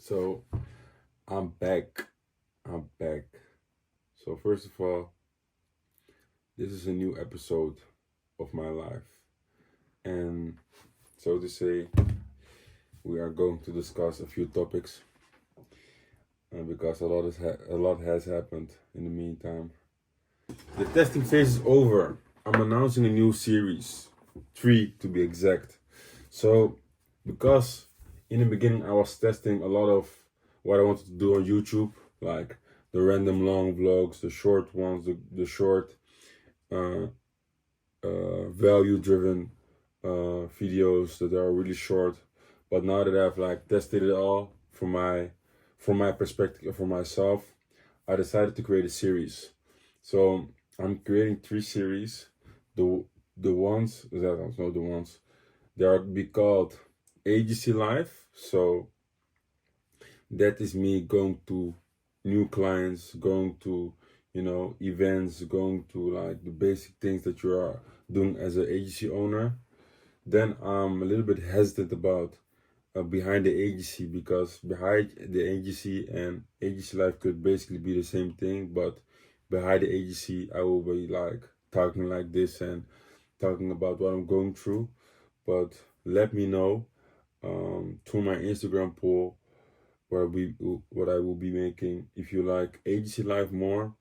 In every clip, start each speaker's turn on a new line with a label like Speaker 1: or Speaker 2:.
Speaker 1: So I'm back. I'm back. So first of all, this is a new episode of my life, and so to say, we are going to discuss a few topics, because a lot has happened in the meantime. The testing phase is over. I'm announcing a new series, three to be exact. So because in the beginning I was testing a lot of what I wanted to do on YouTube, like the random long vlogs, the short ones, the short uh, value driven videos that are really short. But now that I've like tested it all from my perspective for myself, I decided to create a series. So I'm creating three series. The the ones that I don't know the ones they are be called agency life. So that is me going to new clients, going to events, going to like the basic things that you are doing as an agency owner. Then I'm a little bit hesitant about behind the agency, because behind the agency and agency life could basically be the same thing, but behind the agency I will be like talking like this and talking about what I'm going through. But let me know through my Instagram poll what I will be making, if you like agency life more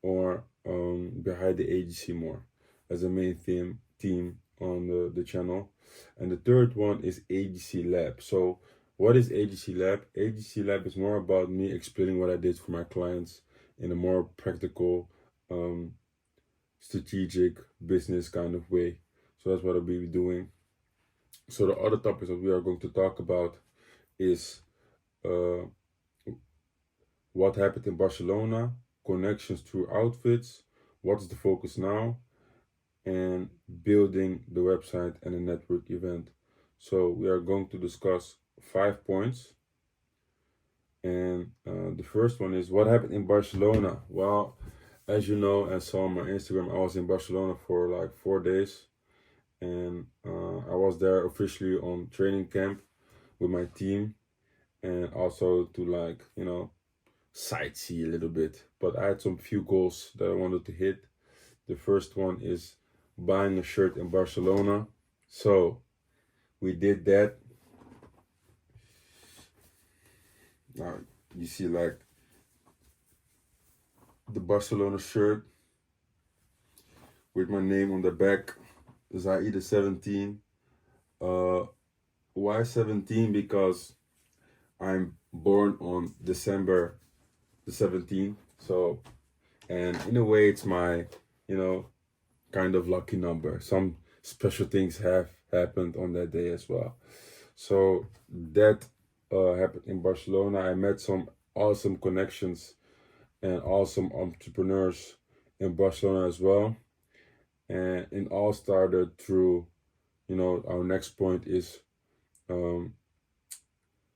Speaker 1: or behind the agency more as a main theme on the channel. And the third one is agency lab. So what is agency lab? Agency lab is more about me explaining what I did for my clients in a more practical, um, strategic business kind of way. So that's what I'll be doing. So the other topics that we are going to talk about is uh, what happened in Barcelona, connections through outfits, what's the focus now, and building the website and a network event. So we are going to discuss 5 points. And the first one is what happened in Barcelona. Well, as you know and saw on my Instagram, I was in Barcelona for like 4 days, and I was there officially on training camp with my team, and also to like sightsee a little bit. But I had some few goals that I wanted to hit. The first one is buying a shirt in Barcelona. So we did that. Now you see like the Barcelona shirt with my name on the back. Zaida 17. Uh, why 17? Because I'm born on December the 17th. So, and in a way, it's my, you know, kind of lucky number. Some special things have happened on that day as well. So that happened in Barcelona. I met some awesome connections and awesome entrepreneurs in Barcelona as well. And it all started through, our next point is um,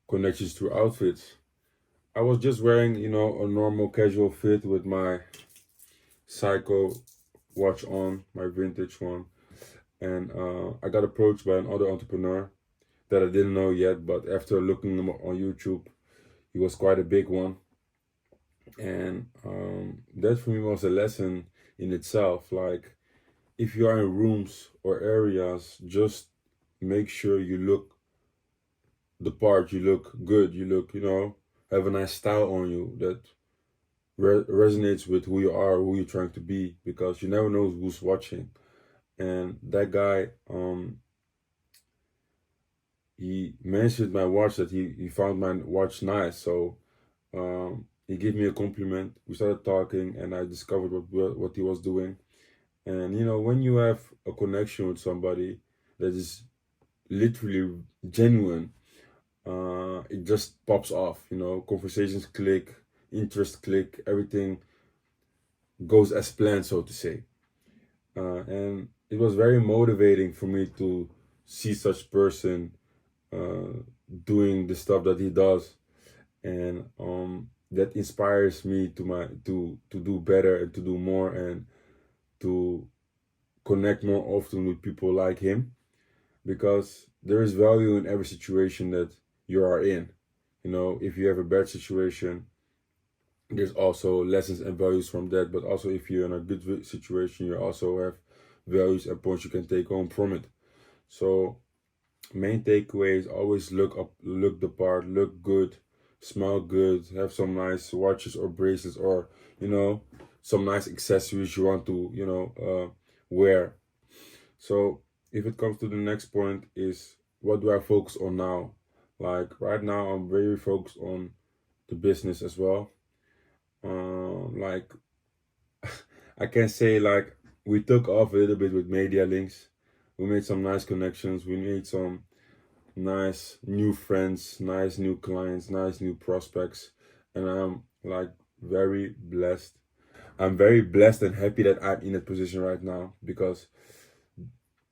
Speaker 1: connections through outfits. I was just wearing, a normal casual fit with my Psycho watch on, my vintage one. And I got approached by another entrepreneur that I didn't know yet, but after looking him up on YouTube, he was quite a big one. And that for me was a lesson in itself. Like, if you are in rooms or areas, just make sure you look the part, you look good, you look, have a nice style on you that resonates with who you are, who you're trying to be, because you never know who's watching. And that guy, he mentioned my watch, that he found my watch nice. So he gave me a compliment. We started talking, and I discovered what he was doing. And when you have a connection with somebody that is literally genuine, it just pops off. Conversations click, interest click, everything goes as planned, so to say. And it was very motivating for me to see such person uh, doing the stuff that he does, and that inspires me to do better and to do more and to connect more often with people like him, because there is value in every situation that you are in. If you have a bad situation, there's also lessons and values from that. But also, if you're in a good situation, you also have values and points you can take home from it. So main takeaway is always look up, look the part, look good, smell good, have some nice watches or bracelets, or some nice accessories you want to wear. So if it comes to the next point, is what do I focus on now? Like right now, I'm very focused on the business as well. Like I can say, like, we took off a little bit with media links. We made some nice connections. We made some nice new friends, nice new clients, nice new prospects, and I'm like very blessed. I'm very blessed and happy that I'm in that position right now, because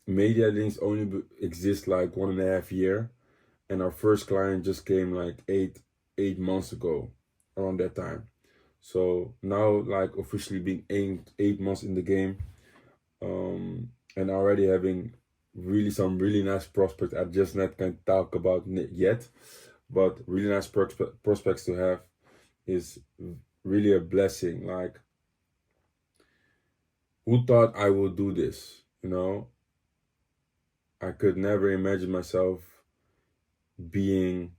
Speaker 1: media links only exist like 1.5 year, and our first client just came like eight months ago, around that time. So now, like, officially being 8 months in the game, and already having really some really nice prospects. I just not can talk about yet, but really nice prospects to have is really a blessing. Like, who thought I would do this? I could never imagine myself being,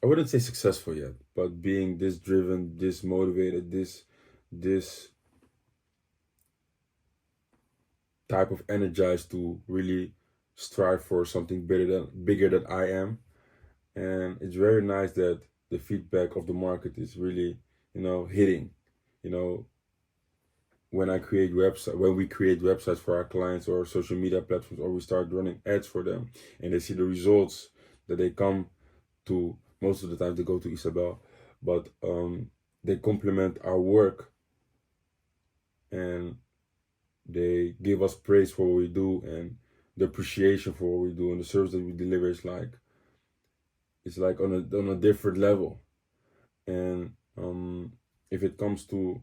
Speaker 1: I wouldn't say successful yet, but being this driven, this motivated, this type of energized to really strive for something bigger than I am. And it's very nice that the feedback of the market is really, hitting. You know, when we create websites for our clients or social media platforms, or we start running ads for them, and they see the results that they come to. Most of the time they go to Isabel, but they compliment our work, and they give us praise for what we do, and the appreciation for what we do, and the service that we deliver is like, it's like on a different level. And if it comes to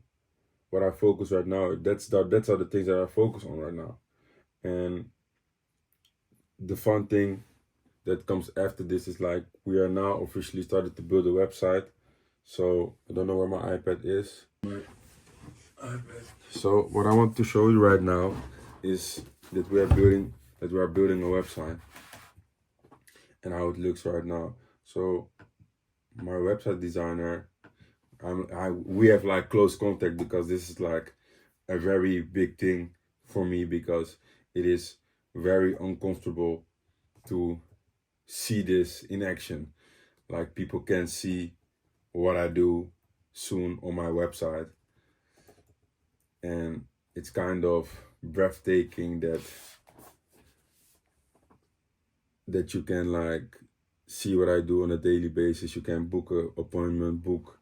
Speaker 1: what I focus right now, that's are the things that I focus on right now. And the fun thing that comes after this is, like, we are now officially started to build a website. So I don't know where my iPad is. So what I want to show you right now is that we are building a website, and how it looks right now. So my website designer, we have like close contact, because this is like a very big thing for me, because it is very uncomfortable to see this in action. Like, people can see what I do soon on my website, and it's kind of breathtaking that you can, like, see what I do on a daily basis. You can book a appointment, book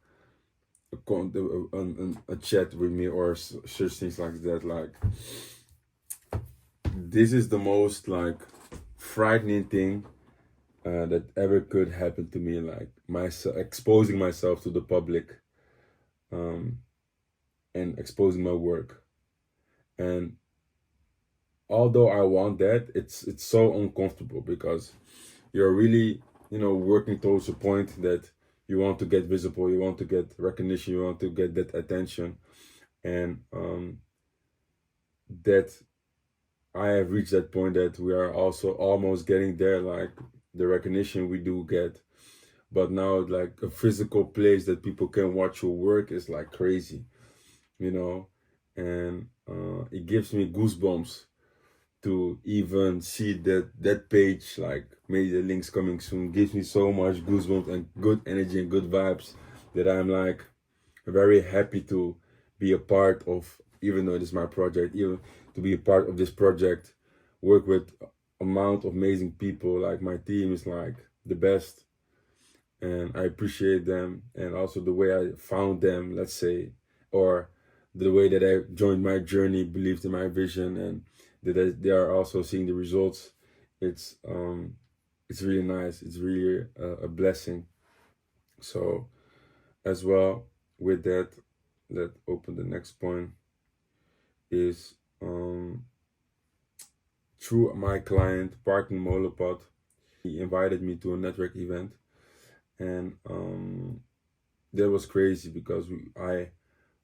Speaker 1: a chat with me, or such things like that. Like, this is the most, like, frightening thing that ever could happen to me. Like, myself exposing myself to the public, um, and exposing my work. And although I want that, it's so uncomfortable, because you're really, working towards a point that you want to get visible, you want to get recognition, you want to get that attention, and that I have reached that point that we are also almost getting there. Like, the recognition we do get, but now, like, a physical place that people can watch your work is like crazy, you know, and it gives me goosebumps to even see that page, like, media links coming soon, gives me so much goosebumps and good energy and good vibes, that I'm like very happy to be a part of, even though it is my project, even to be a part of this project, work with amount of amazing people. Like, my team is like the best, and I appreciate them, and also the way I found them, let's say, or the way that I joined my journey, believed in my vision, and that they are also seeing the results. It's it's really nice. It's really a blessing. So, as well, with that, let's open the next point. Is through my client Parking Molopod, he invited me to a network event, And that was crazy because I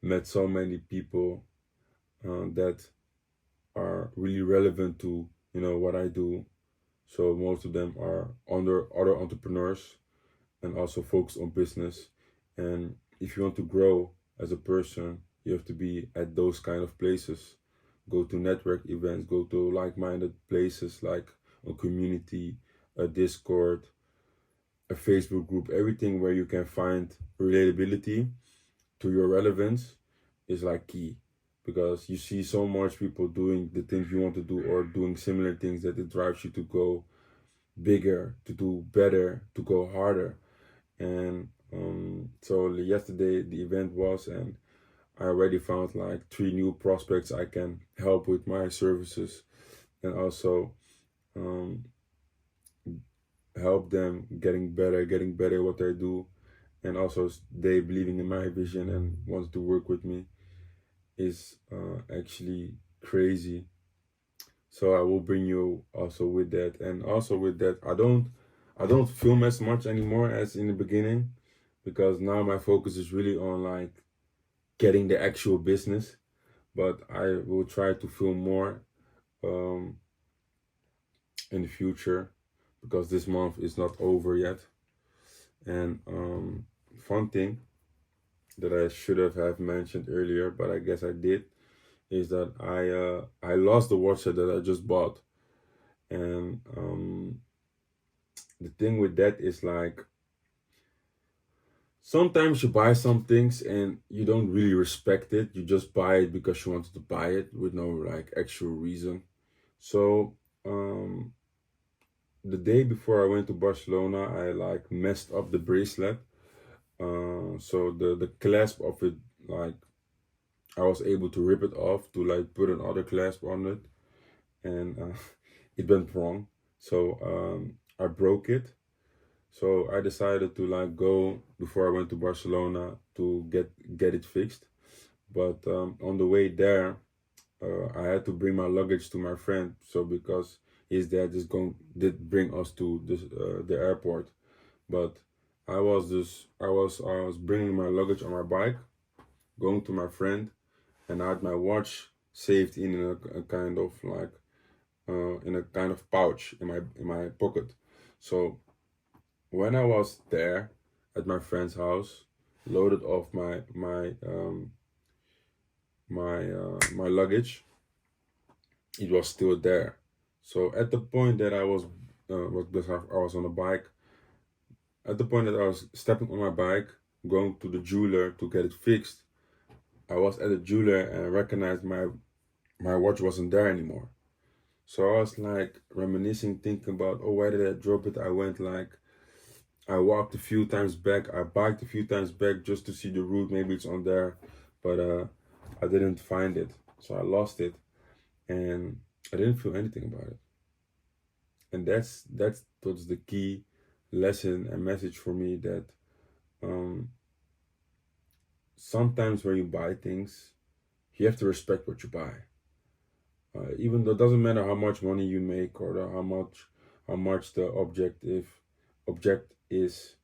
Speaker 1: met so many people that are really relevant to what I do. So most of them are under other entrepreneurs and also focus on business. And if you want to grow as a person, you have to be at those kind of places. Go to network events, go to like-minded places like a community, a Discord, a Facebook group, everything where you can find relatability to your relevance is like key, because you see so much people doing the things you want to do or doing similar things that it drives you to go bigger, to do better, to go harder. And so yesterday the event was, and I already found like 3 new prospects I can help with my services, and also um, help them getting better what they do, and also they believing in my vision and wants to work with me is actually crazy. So I will bring you also with that, and also with that, I don't film as much anymore as in the beginning, because now my focus is really on like getting the actual business. But I will try to film more um, in the future, because this month is not over yet. And fun thing that I should have mentioned earlier, but I guess I did, is that I lost the watch that I just bought. And the thing with that is like sometimes you buy some things and you don't really respect it. You just buy it because you wanted to buy it with no like actual reason. So um the day before I went to Barcelona, I like messed up the bracelet. So the clasp of it, like I was able to rip it off to like put another clasp on it, and it went wrong. So I broke it. So I decided to like go before I went to Barcelona to get it fixed. But on the way there, I had to bring my luggage to my friend. So because his dad did bring us to the airport, but I was bringing my luggage on my bike, going to my friend, and I had my watch saved in a kind of like in a kind of pouch in my pocket. So when I was there at my friend's house, loaded off my luggage, it was still there. So at the point that I was on a bike, at the point that I was stepping on my bike, going to the jeweler to get it fixed, I was at the jeweler and recognized my watch wasn't there anymore. So I was like reminiscing, thinking about, oh, where did I drop it? I walked a few times back. I biked a few times back just to see the route. Maybe it's on there, but I didn't find it. So I lost it, and I didn't feel anything about it. And that's the key lesson and message for me, that um, sometimes when you buy things, you have to respect what you buy. Even though it doesn't matter how much money you make, or how much the object is,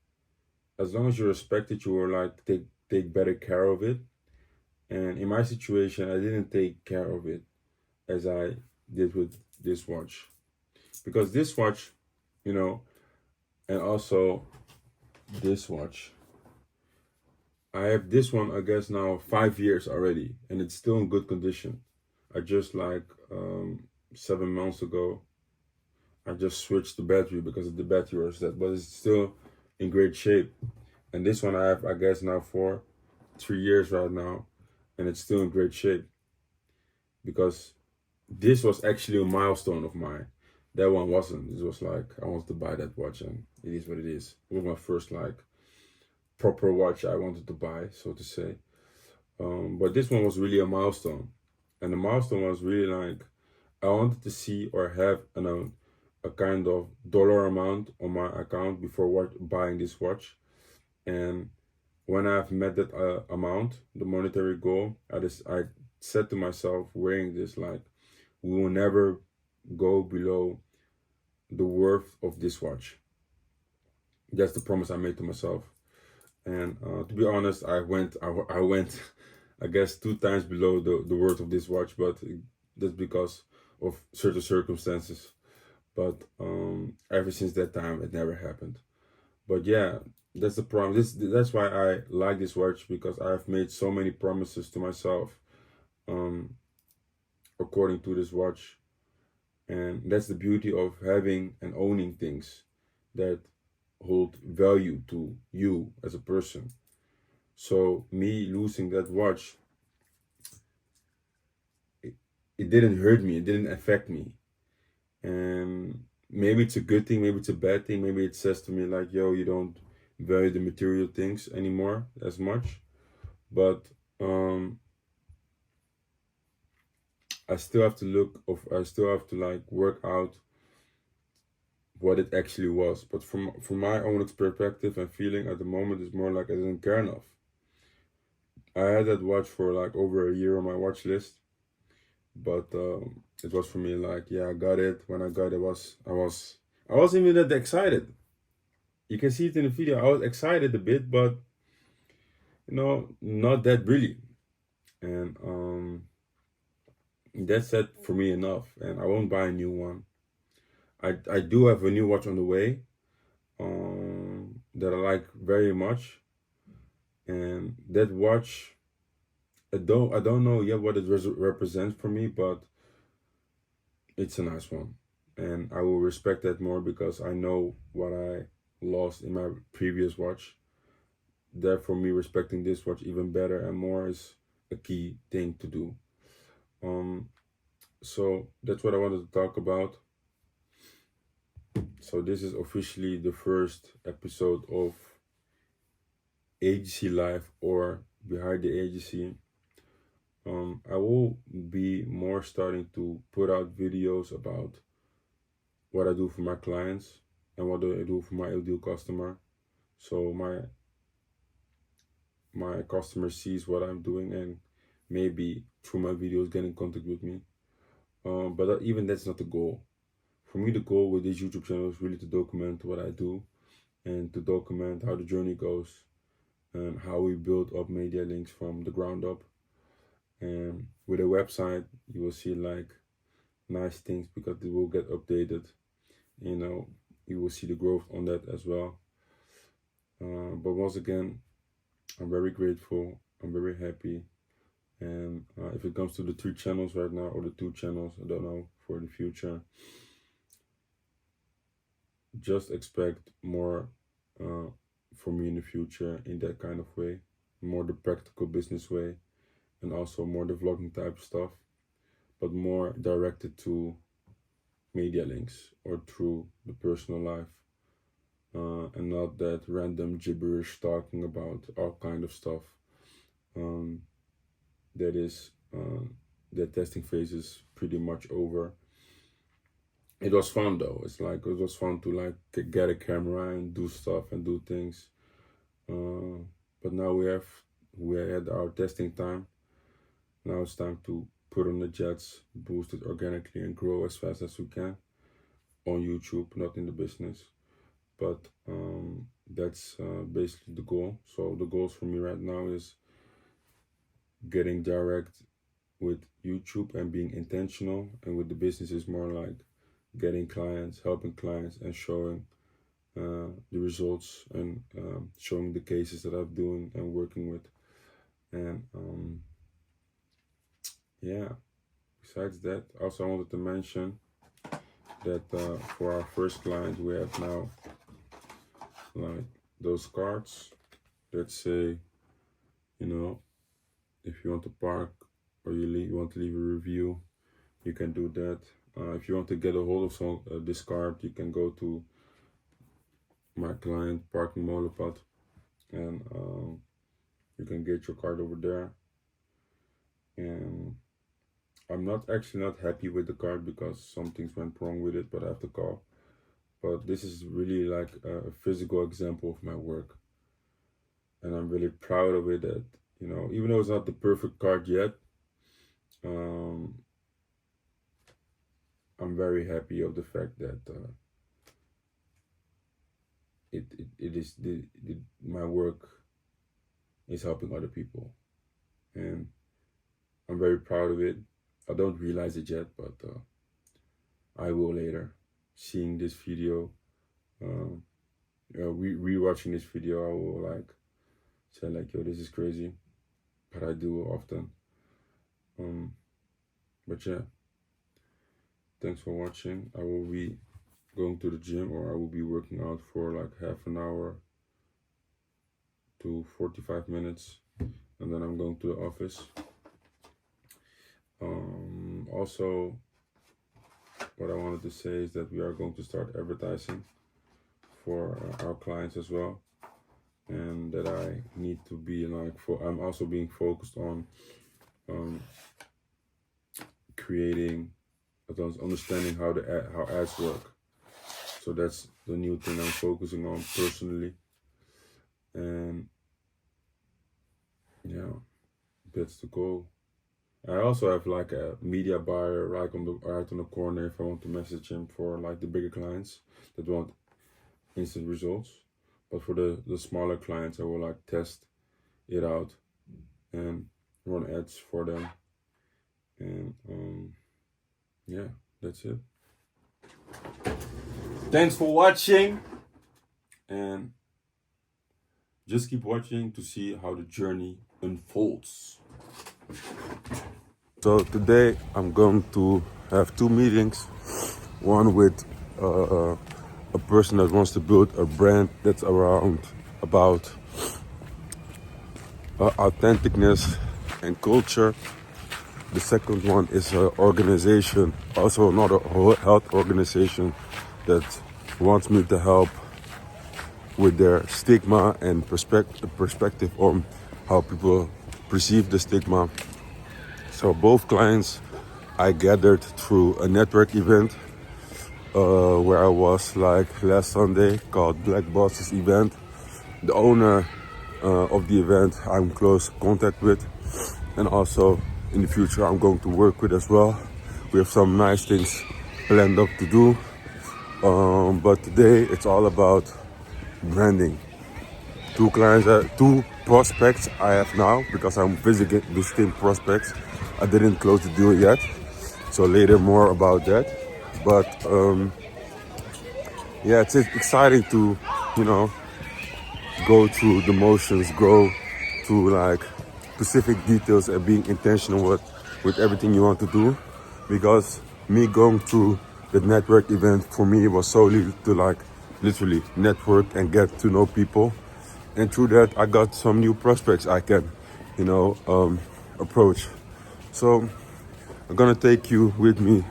Speaker 1: as long as you respect it, you will like take better care of it. And in my situation, I didn't take care of it as I did with this watch, because this watch, you know, and also this watch, I have this one, I guess now 5 years already, and it's still in good condition. I just like 7 months ago, I just switched the battery because the battery was dead, but it's still in great shape. And this one I have, I guess now for 3 years right now, and it's still in great shape, because this was actually a milestone of mine. That one wasn't. It was like I wanted to buy that watch, and it is what it is. It was my first like proper watch I wanted to buy, so to say. But this one was really a milestone, and the milestone was really like I wanted to see or have a kind of dollar amount on my account before buying this watch. And when I've met that amount, the monetary goal, I said to myself, wearing this, like, we will never go below the worth of this watch. That's the promise I made to myself. And to be honest, I went, I guess, 2 times below the worth of this watch, but that's because of certain circumstances. But ever since that time, it never happened. But yeah, that's the problem. That's why I like this watch, because I've made so many promises to myself, um, according to this watch, and that's the beauty of having and owning things that hold value to you as a person. So me losing that watch, it, it didn't hurt me. It didn't affect me. And maybe it's a good thing. Maybe it's a bad thing. Maybe it says to me like, "Yo, you don't value the material things anymore as much." But um, I still have to look. Of I still have to like work out what it actually was. But from my own perspective and feeling at the moment, it's more like I didn't care enough. I had that watch for like over a year on my watch list, but it was for me like, yeah, I got it. When I got it, I wasn't even that excited. You can see it in the video. I was excited a bit, but not that really. And that's it for me enough. And I won't buy a new one. I do have a new watch on the way, that I like very much, and that watch, I don't know yet what it represents for me, but it's a nice one, and I will respect that more because I know what I lost in my previous watch. Therefore, me respecting this watch even better and more is a key thing to do. Um, so that's what I wanted to talk about. So this is officially the first episode of agency life, or behind the agency. I will be more starting to put out videos about what I do for my clients and what do I do for my ideal customer. So my customer sees what I'm doing and maybe through my videos get in contact with me. But even that's not the goal. For me, the goal with this YouTube channel is really to document what I do and to document how the journey goes and how we build up media links from the ground up. And with a website, you will see like nice things because it will get updated. You know, you will see the growth on that as well. But once again, I'm very grateful. I'm very happy. And if it comes to the 3 channels right now, or the 2 channels, I don't know, for the future, just expect more from me in the future in that kind of way, more the practical business way, and also more the vlogging type stuff, but more directed to media links or through the personal life, and not that random gibberish talking about all kind of stuff. Um, that is, the testing phase is pretty much over. It was fun though. It's like it was fun to like get a camera and do stuff and do things. Uh, but now we had our testing time. Now it's time to put on the jets, boost it organically, and grow as fast as we can on YouTube, not in the business. But that's basically the goal. So the goals for me right now is getting direct with YouTube and being intentional, and with the business is more like getting clients, helping clients, and showing the results, and showing the cases that I'm doing and working with. And yeah, besides that, also I wanted to mention that for our first client, we have now like those cards that say, you know, if you want to park or you want to leave a review, you can do that. If you want to get a hold of this card, you can go to my client Parking Molopad, and you can get your card over there. And I'm not actually not happy with the card because some things went wrong with it, but I have to call. But this is really like a physical example of my work, and I'm really proud of it. That even though it's not the perfect card yet, um, I'm very happy of the fact that it is my work is helping other people, and I'm very proud of it. I don't realize it yet, but I will later. Seeing this video, um, rewatching this video, I will like say like, yo, this is crazy, but I do often. Um, but yeah, thanks for watching. I will be going to the gym, or I will be working out for like half an hour to 45 minutes, and then I'm going to the office. Also, what I wanted to say is that we are going to start advertising for our clients as well, and that I need to be like, I'm also being focused on creating, understanding how ads work. So that's the new thing I'm focusing on personally, and yeah, that's the goal. I also have like a media buyer right on the corner if I want to message him for like the bigger clients that want instant results. But for the smaller clients, I will like test it out and run ads for them. And yeah, that's it. Thanks for watching, and just keep watching to see how the journey unfolds. So today I'm going to have two meetings. One with a person that wants to build a brand that's around about authenticness and culture. The second one is an organization, also another health organization that wants me to help with their stigma and perspective on how people perceive the stigma. So both clients I gathered through a network event where I was like last Sunday, called Black Bosses event. The owner of the event I'm close contact with, and also in the future I'm going to work with as well. We have some nice things planned up to do, but today it's all about branding. Two prospects I have now, because I'm visiting prospects. I didn't close the deal yet, so later more about that. But yeah, it's exciting to, go through the motions, go to like specific details, and being intentional with everything you want to do. Because me going through the network event, for me, it was solely to like literally network and get to know people. And through that, I got some new prospects I can, approach. So I'm gonna take you with me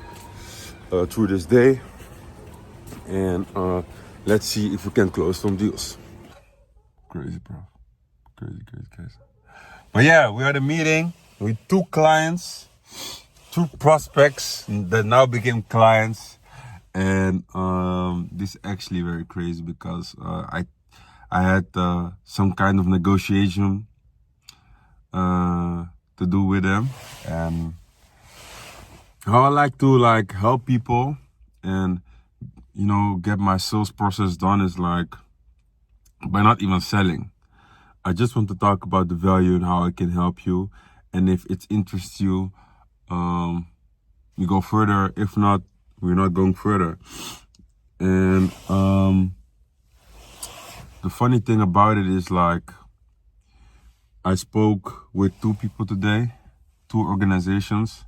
Speaker 1: through this day, and let's see if we can close some deals. Crazy, bro. Crazy. But yeah, we had a meeting with two clients, two prospects that now became clients, and this is actually very crazy because I had some kind of negotiation to do with them, and how I like to like help people and get my sales process done is like by not even selling. I just want to talk about the value and how I can help you, and if it interests you, we go further. If not, we're not going further. And the funny thing about it is like I spoke with two people today, two organizations.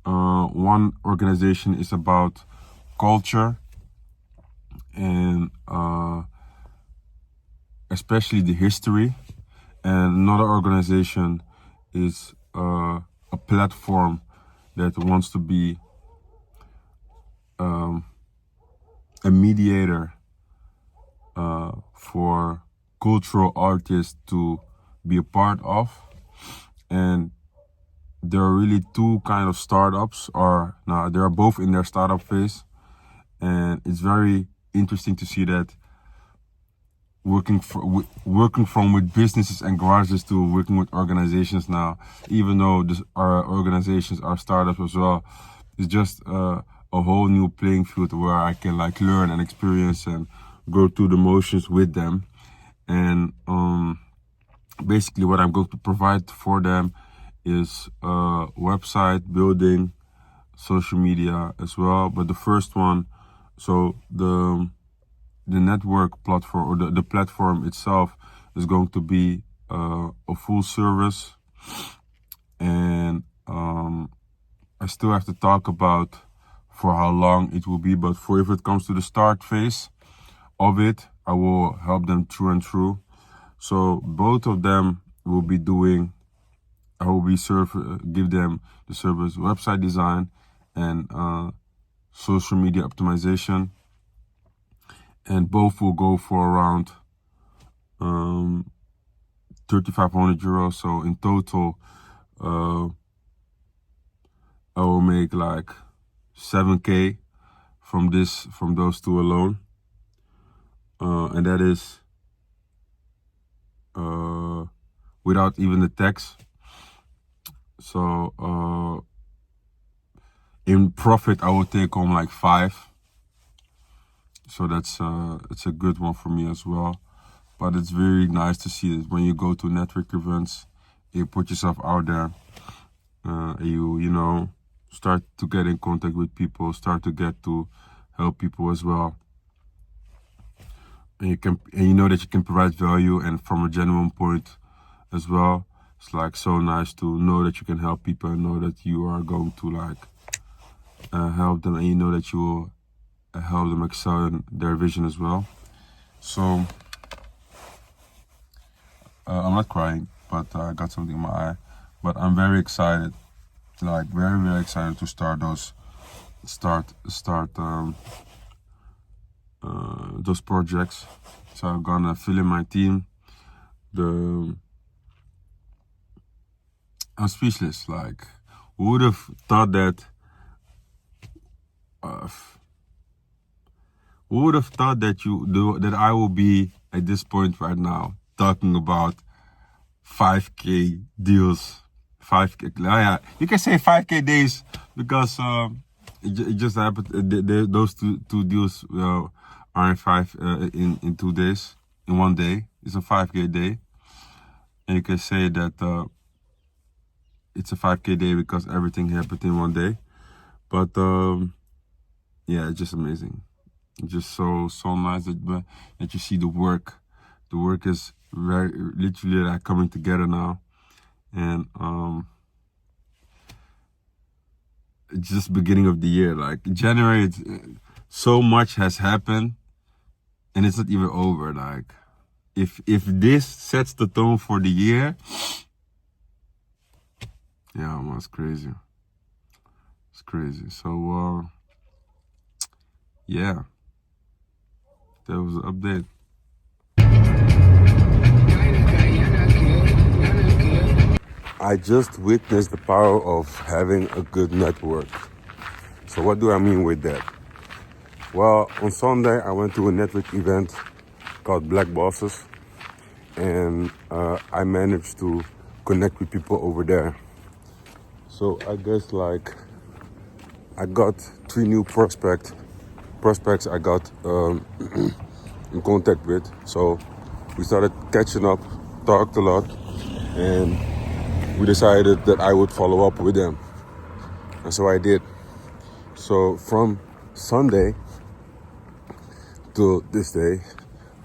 Speaker 1: One organization is about culture and especially the history, and another organization is a platform that wants to be a mediator for cultural artists to be a part of. And there are really two kind of startups, or now they are both in their startup phase, and it's very interesting to see that working from with businesses and garages to working with organizations now, even though our organizations are startups as well. It's just a whole new playing field where I can like learn and experience and go through the motions with them. And basically what I'm going to provide for them is website building, social media as well. But the first one, so the network platform, or the platform itself, is going to be a full service. And I still have to talk about for how long it will be, but for if it comes to the start phase of it, I will help them through and through. So both of them will be doing, I will be give them the service website design and social media optimization, and both will go for around 3,500 euros. So in total, I will make like 7K from those two alone, and that is without even the tax. So in profit, I will take home like 5. So that's it's a good one for me as well. But it's very nice to see that when you go to network events, you put yourself out there, you know, start to get in contact with people, start to get to help people as well. And you know that you can provide value, and from a genuine point as well. It's like so nice to know that you can help people and know that you are going to like help them, and you know that you will help them excel in their vision as well. So I'm not crying, but I got something in my eye. But I'm very excited, like very, very excited to start those projects. So I'm gonna fill in my team. I'm speechless. Like, who would have thought that? Who would have thought that that I will be at this point right now talking about 5K deals, 5K. Yeah, you can say 5K days because it just happened. Those two deals are in 2 days, in 1 day. It's a 5K day, and you can say that it's a 5K day because everything happened in 1 day. But yeah, it's just amazing. It's just so nice that you see the work. The work is very literally like coming together now, and it's just beginning of the year. Like January, so much has happened, and it's not even over. Like if this sets the tone for the year, yeah, man, it's crazy. It's crazy. So yeah, that was the update. I just witnessed the power of having a good network. So what do I mean with that? Well, on Sunday, I went to a network event called Black Bosses, and I managed to connect with people over there. So I guess like I got 3 new prospects I got in contact with. So we started catching up, talked a lot, and we decided that I would follow up with them. And so I did. So from Sunday to this day,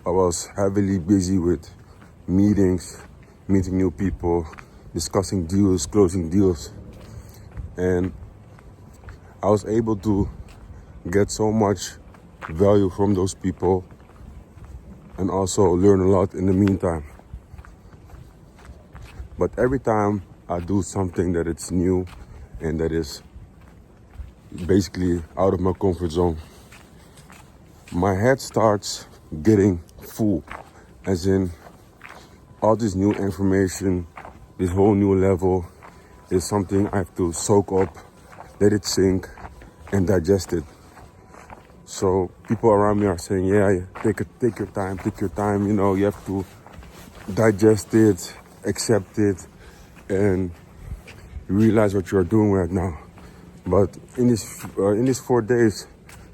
Speaker 1: I was heavily busy with meetings, meeting new people, discussing deals, closing deals. And I was able to get so much value from those people and also learn a lot in the meantime. But every time I do something that it's new and that is basically out of my comfort zone, my head starts getting full, as in all this new information, this whole new level is something I have to soak up, let it sink, and digest it. So people around me are saying, yeah, take your time, you know, you have to digest it, accept it, and realize what you're doing right now. But in these 4 days,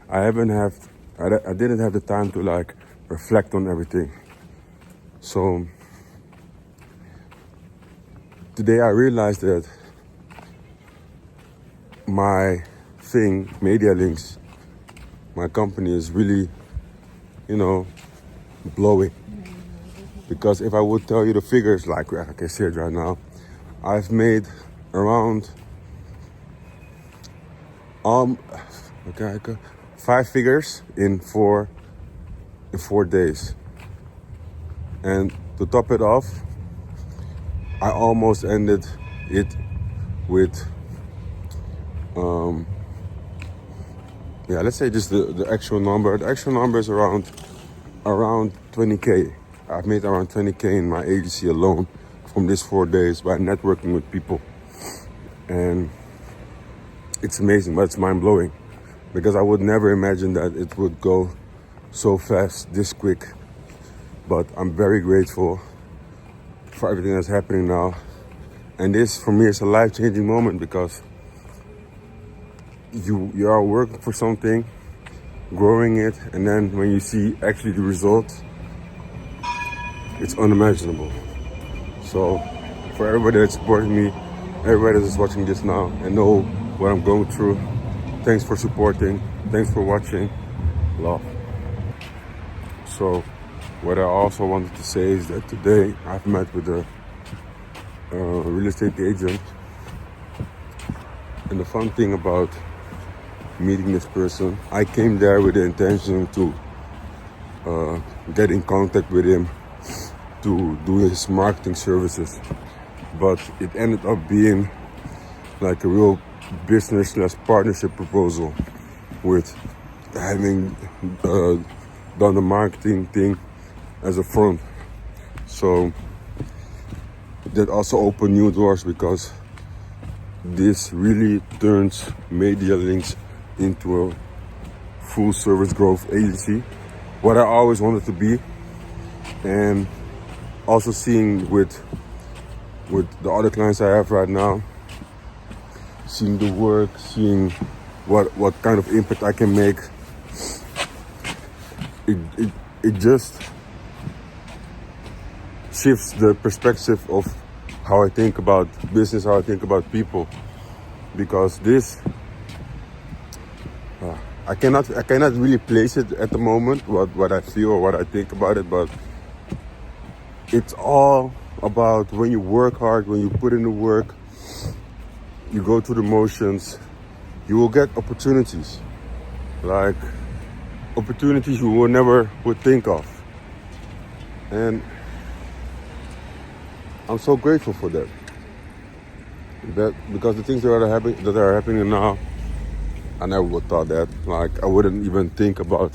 Speaker 1: I didn't have the time to like reflect on everything. So today I realized that my thing, Media Links, my company is really, blowing. Because if I would tell you the figures, like I can see it right now, I've made around 5 figures in 4 days. And to top it off, I almost ended it with let's say just the actual number. The actual number is around 20K. I've made around 20K in my agency alone from these 4 days by networking with people. And it's amazing, but it's mind-blowing because I would never imagine that it would go so fast, this quick. But I'm very grateful for everything that's happening now. And this, for me, is a life-changing moment because you are working for something, growing it, and then when you see actually the results, it's unimaginable. So for everybody that's supporting me, everybody that's watching this now and know what I'm going through, thanks for supporting, thanks for watching, love. So what I also wanted to say is that today I've met with a real estate agent, and the fun thing about meeting this person, I came there with the intention to get in contact with him to do his marketing services, but it ended up being like a real business/partnership proposal with having done the marketing thing as a front. So that also opened new doors because this really turns Media Links into a full service growth agency, what I always wanted to be. And also seeing with the other clients I have right now, seeing the work, seeing what kind of impact I can make, it just shifts the perspective of how I think about business, how I think about people. Because this, I cannot really place it at the moment, what I feel or what I think about it, but it's all about when you work hard, when you put in the work, you go through the motions, you will get opportunities. Like opportunities you would think of. And I'm so grateful for that. Because the things that are happening now, I never would thought that. Like I wouldn't even think about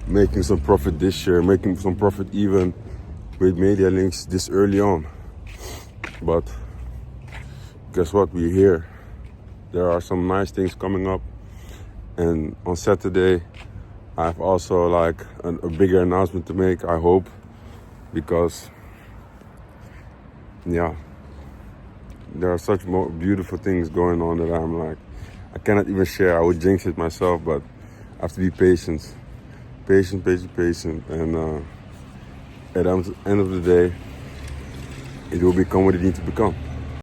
Speaker 1: making some profit this year, making some profit even with Media Links this early on. But guess what? We're here. There are some nice things coming up. And on Saturday, I have also like a bigger announcement to make, I hope. Because, there are such more beautiful things going on that I'm like, I cannot even share. I would jinx it myself, but I have to be patient. Patient. And at the end of the day, it will become what it needs to become.